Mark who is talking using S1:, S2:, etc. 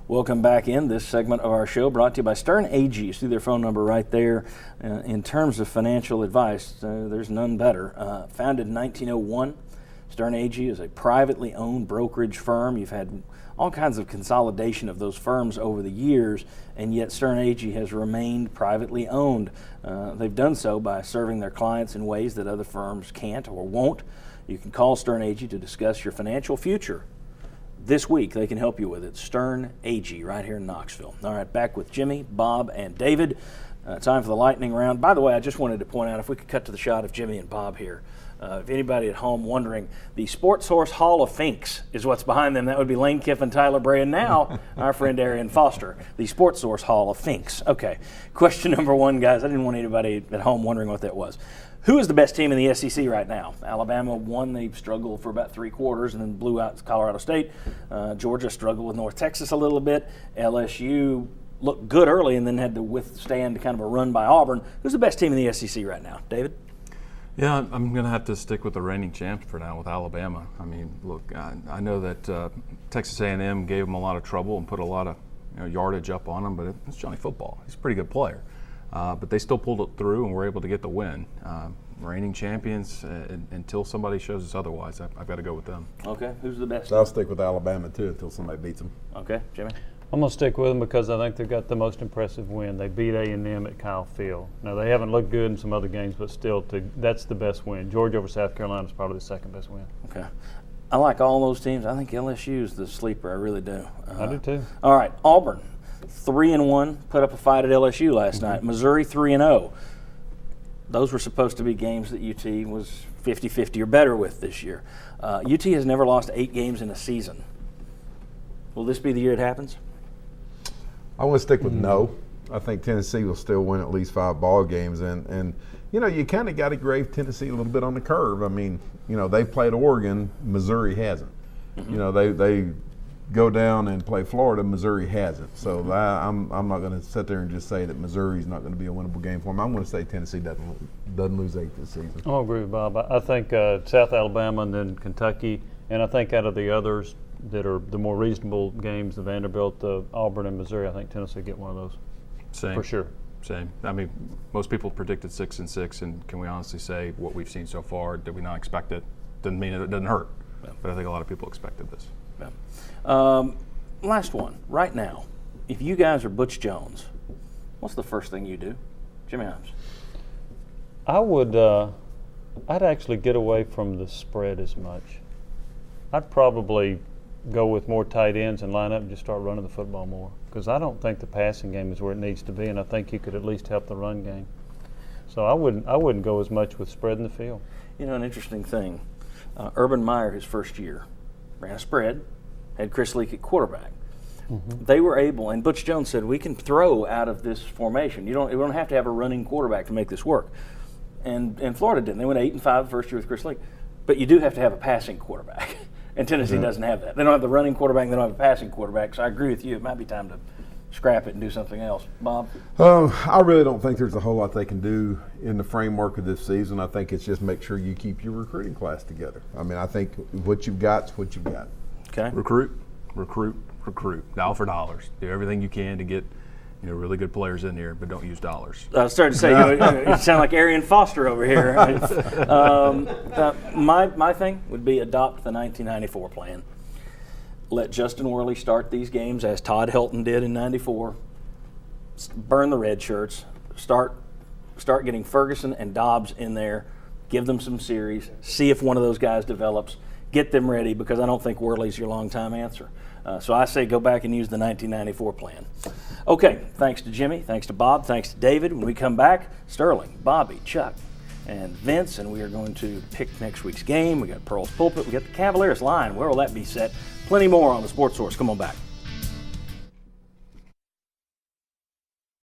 S1: Welcome back in this segment of our show, brought to you by Stern AG. You see their phone number right there. In terms of financial advice, there's none better. Founded in 1901, Stern AG is a privately owned brokerage firm. You've had all kinds of consolidation of those firms over the years, and yet Stern AG has remained privately owned. They've done so by serving their clients in ways that other firms can't or won't. You can call Stern AG to discuss your financial future. This week, they can help you with it. Stern AG, right here in Knoxville. All right, back with Jimmy, Bob, and David. Time for the lightning round. By the way, I just wanted to point out, if we could cut to the shot of Jimmy and Bob here. If anybody at home wondering, the Sports Horse Hall of Finks is what's behind them. That would be Lane Kiffin, Tyler Bray, and now our friend Arian Foster, the Sports Horse Hall of Finks. Okay, question number one, guys. I didn't want anybody at home wondering what that was. Who is the best team in the SEC right now? Alabama won. They struggled for about 3 quarters and then blew out Colorado State. Georgia struggled with North Texas a little bit. LSU looked good early and then had to withstand kind of a run by Auburn. Who's the best team in the SEC right now? David?
S2: Yeah, I'm going to have to stick with the reigning champs for now with Alabama. I mean, look, I know that Texas A&M gave them a lot of trouble and put a lot of yardage up on them, but it's Johnny Football. He's a pretty good player. But they still pulled it through and were able to get the win. Reigning champions, until somebody shows us otherwise, I've got to go with them.
S1: Okay, who's the best?
S3: I'll stick with Alabama, too, until somebody beats them.
S1: Okay, Jimmy?
S4: I'm going to stick with them because I think they've got the most impressive win. They beat A&M at Kyle Field. Now, they haven't looked good in some other games, but still, that's the best win. Georgia over South Carolina is probably the second best win.
S1: Okay. I like all those teams. I think LSU is the sleeper. I really do.
S4: I do, too.
S1: All right, Auburn. 3-1, put up a fight at LSU last night. Missouri 3-0. Those were supposed to be games that UT was 50-50 or better with this year. UT has never lost 8 games in a season. Will this be the year it happens?
S3: I want to stick with no. I think Tennessee will still win at least 5 ball games, and you kind of got to grade Tennessee a little bit on the curve. I mean, they played Oregon, Missouri hasn't. They go down and play Florida, Missouri hasn't. So I'm not going to sit there and just say that Missouri's not going to be a winnable game for them. I'm going to say Tennessee doesn't lose 8 this season.
S4: I'll agree with Bob. I think South Alabama and then Kentucky, and I think out of the others that are the more reasonable games, the Vanderbilt, the Auburn, and Missouri, I think Tennessee get one of those.
S2: Same.
S4: For sure.
S2: Same. I mean, most people predicted 6-6, and can we honestly say what we've seen so far, did we not expect it? Doesn't mean it doesn't hurt, but I think a lot of people expected this.
S1: Yeah. Last one. Right now, if you guys are Butch Jones, what's the first thing you do? Jimmy Hyams.
S4: I would I'd actually get away from the spread as much. I'd probably go with more tight ends and line up and just start running the football more, because I don't think the passing game is where it needs to be, and I think you could at least help the run game. So I wouldn't go as much with spread in the field.
S1: An interesting thing. Urban Meyer, his first year, ran a spread, had Chris Leak at quarterback. They were able, and Butch Jones said, we can throw out of this formation. We don't have to have a running quarterback to make this work. And Florida didn't. They went 8-5 the first year with Chris Leak. But you do have to have a passing quarterback. And Tennessee doesn't have that. They don't have the running quarterback, they don't have a passing quarterback. So I agree with you. It might be time to scrap it and do something else. Bob?
S3: I really don't think there's a whole lot they can do in the framework of this season. I think it's just make sure you keep your recruiting class together. I mean, I think what you've got's what you've got.
S1: Okay.
S2: Recruit. Dollar for dollars. Do everything you can to get really good players in here, but don't use dollars.
S1: I was starting to say, you sound like Arian Foster over here. My thing would be adopt the 1994 plan. Let Justin Worley start these games as Todd Helton did in '94. Burn the red shirts. Start getting Ferguson and Dobbs in there. Give them some series. See if one of those guys develops. Get them ready, because I don't think Worley's your long-time answer. So I say go back and use the 1994 plan. Okay, thanks to Jimmy, thanks to Bob, thanks to David. When we come back, Sterling, Bobby, Chuck, and Vince, and we are going to pick next week's game. We got Pearl's Pulpit, we got the Cavaliers line. Where will that be set? Plenty more on the Sports Source. Come on back.